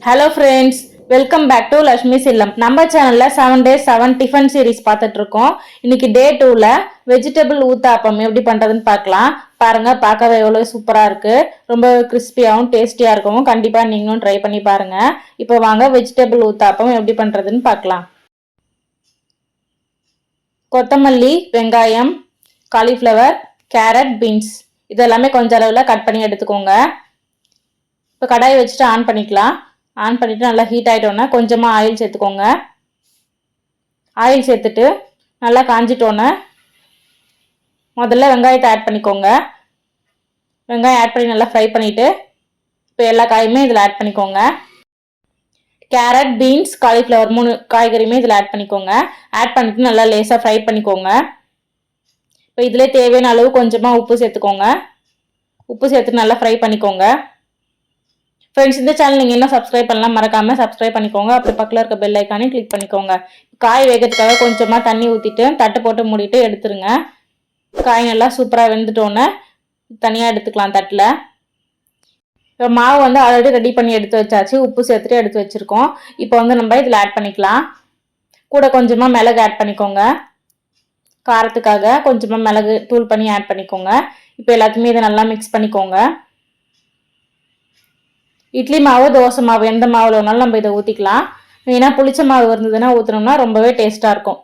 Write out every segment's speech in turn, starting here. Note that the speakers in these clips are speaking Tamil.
Hello friends, welcome back to Lakshmi Sillam. நம்ம சேனல்ல 7 days 7 டிஃபன் சீரிஸ் பார்த்துட்டு இருக்கோம். இன்னைக்கு டே 2ல வெஜிடபிள் ஊத்தாப்பம் எப்படி பண்றதுன்னு பார்க்கலாம். பாருங்க, பார்க்கவே எவ்வளவு சூப்பரா இருக்கு. ரொம்ப கிறிஸ்பியாவும் டேஸ்டியா இருக்கும். கண்டிப்பா நீங்களும் ட்ரை பண்ணி பாருங்க. இப்போ வாங்க வெஜிடபிள் ஊத்தாப்பம் எப்படி பண்றதுன்னு பார்க்கலாம். கொத்தமல்லி, வெங்காயம், காலிஃப்ளவர், கேரட், பீன்ஸ் இதெல்லாமே கொஞ்சம் அளவுல கட் பண்ணி எடுத்துக்கோங்க. இப்போ கடாயை வச்சுட்டு ஆன் பண்ணிக்கலாம். ஆன் பண்ணிவிட்டு நல்லா ஹீட் ஆகிட்டோன்னே கொஞ்சமாக ஆயில் சேர்த்துக்கோங்க. ஆயில் சேர்த்துட்டு நல்லா காஞ்சிட்டோன்னே முதல்ல வெங்காயத்தை ஆட் பண்ணிக்கோங்க. வெங்காயம் ஆட் பண்ணி நல்லா ஃப்ரை பண்ணிவிட்டு இப்போ எல்லா காயுமே இதில் ஆட் பண்ணிக்கோங்க. கேரட், பீன்ஸ், காலிஃப்ளவர் 3 காய்கறியுமே இதில் ஆட் பண்ணிக்கோங்க. ஆட் பண்ணிவிட்டு நல்லா லேசாக ஃப்ரை பண்ணிக்கோங்க. இப்போ இதிலே தேவையான அளவு கொஞ்சமாக உப்பு சேர்த்துக்கோங்க. உப்பு சேர்த்துட்டு நல்லா ஃப்ரை பண்ணிக்கோங்க. ஃப்ரெண்ட்ஸ், இந்த சேனல் நீங்கள் இன்னும் சப்ஸ்கிரைப் பண்ணலாம், மறக்காமல் சப்ஸ்கிரைப் பண்ணிக்கோங்க. அப்படி பக்கத்தில் இருக்க பெல் ஐக்கானே கிளிக் பண்ணிக்கோங்க. காய் வேகிறதுக்காக கொஞ்சமாக தண்ணி ஊற்றிட்டு தட்டு போட்டு மூடிட்டு எடுத்துருங்க. காய் நல்லா சூப்பராக வெந்துட்டோன்னே தனியாக எடுத்துக்கலாம் தட்டில். இப்போ மாவு ஆல்ரெடி ரெடி பண்ணி எடுத்து வச்சாச்சு. உப்பு சேர்த்துட்டு எடுத்து வச்சுருக்கோம். இப்போ நம்ம இதில் ஆட் பண்ணிக்கலாம். கூட கொஞ்சமாக மிளகு ஆட் பண்ணிக்கோங்க. காரத்துக்காக கொஞ்சமாக மிளகு தூள் பண்ணி ஆட் பண்ணிக்கோங்க. இப்போ எல்லாத்தையுமே இதை நல்லா மிக்ஸ் பண்ணிக்கோங்க. இட்லி மாவு, தோசை மாவு எந்த மாவில் வேணாலும் நம்ம இதை ஊற்றிக்கலாம். மெயினாக புளிச்ச மாவு இருந்ததுன்னா ஊற்றினோம்னா ரொம்பவே டேஸ்ட்டாக இருக்கும்.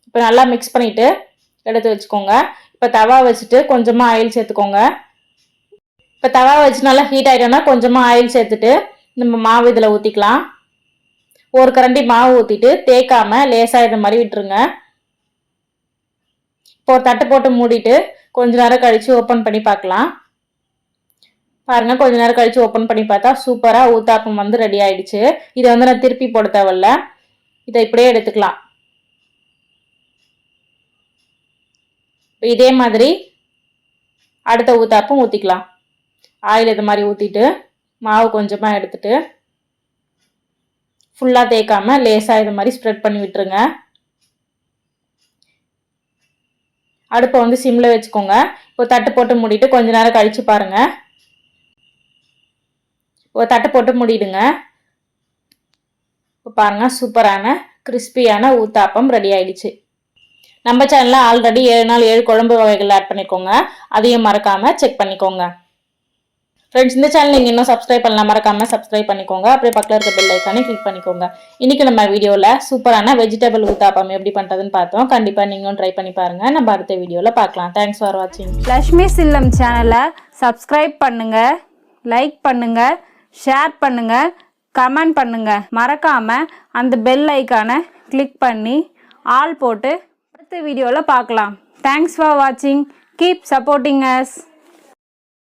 இப்போ நல்லா மிக்ஸ் பண்ணிவிட்டு எடுத்து வச்சுக்கோங்க. இப்போ தவா வச்சுட்டு கொஞ்சமாக ஆயில் சேர்த்துக்கோங்க. இப்போ தவா வச்சு நல்லா ஹீட் ஆகிட்டோன்னா கொஞ்சமாக ஆயில் சேர்த்துட்டு நம்ம மாவு இதில் ஊற்றிக்கலாம். ஒரு கரண்டி மாவு ஊற்றிட்டு தேய்க்காமல் லேசாக இதை மாதிரி விட்டுருங்க. இப்போ ஒரு தட்டு போட்டு மூடிட்டு கொஞ்ச நேரம் கழித்து ஓப்பன் பண்ணி பார்க்கலாம். பாருங்க, கொஞ்ச நேரம் கழிச்சு ஓப்பன் பண்ணி பார்த்தா சூப்பரா ஊத்தாப்பம் ரெடி ஆயிடுச்சு. இதை நான் திருப்பி போட தேவையில்ல, இதை இப்படியே எடுத்துக்கலாம். இதே மாதிரி அடுத்த ஊத்தாப்பம் ஊத்திக்கலாம். ஆயில் இது மாதிரி ஊத்திட்டு மாவு கொஞ்சமா எடுத்துட்டு ஃபுல்லா தேய்க்காம லேசா இது மாதிரி ஸ்ப்ரெட் பண்ணி விட்டுருங்க. அடுப்பை சிம்ல வச்சுக்கோங்க. இப்போ தட்டு போட்டு மூடிட்டு கொஞ்ச நேரம் கழிச்சு பாருங்க. ஒரு தட்டு போட்டு மூடிடுங்க. இப்போ பாருங்க, சூப்பரான கிறிஸ்பியான ஊத்தாப்பம் ரெடி ஆயிடுச்சு. நம்ம சேனல்ல ஆல்ரெடி 7 நாள் 7 குழம்பு வகைகள் ஆட் பண்ணிக்கோங்க. அதையும் மறக்காம செக் பண்ணிக்கோங்க. ஃப்ரெண்ட்ஸ், இந்த சேனல் நீங்கள் இன்னும் சப்ஸ்கிரைப் பண்ணலாம், மறக்காம சப்ஸ்கிரைப் பண்ணிக்கோங்க. அப்படியே பக்கத்தில் இருக்க பெல் ஐக்கானே கிளிக் பண்ணிக்கோங்க. இன்னைக்கு நம்ம வீடியோவில் சூப்பரான வெஜிடபிள் ஊத்தாப்பம் எப்படி பண்ணுறதுன்னு பார்த்தோம். கண்டிப்பாக நீங்களும் ட்ரை பண்ணி பாருங்க. நம்ம அடுத்த வீடியோவில் பார்க்கலாம். தேங்க்ஸ் ஃபார் வாட்சிங். லக்ஷ்மி சில்லம் சேனலை சப்ஸ்கிரைப் பண்ணுங்க, லைக் பண்ணுங்க, ஷேர் பண்ணுங்க, கமெண்ட் பண்ணுங்க. மறக்காம அந்த பெல் ஐக்கானை கிளிக் பண்ணி ஆல் போட்டு அடுத்த வீடியோவில் பார்க்கலாம். தேங்க்ஸ் ஃபார் வாட்சிங். Keep supporting us.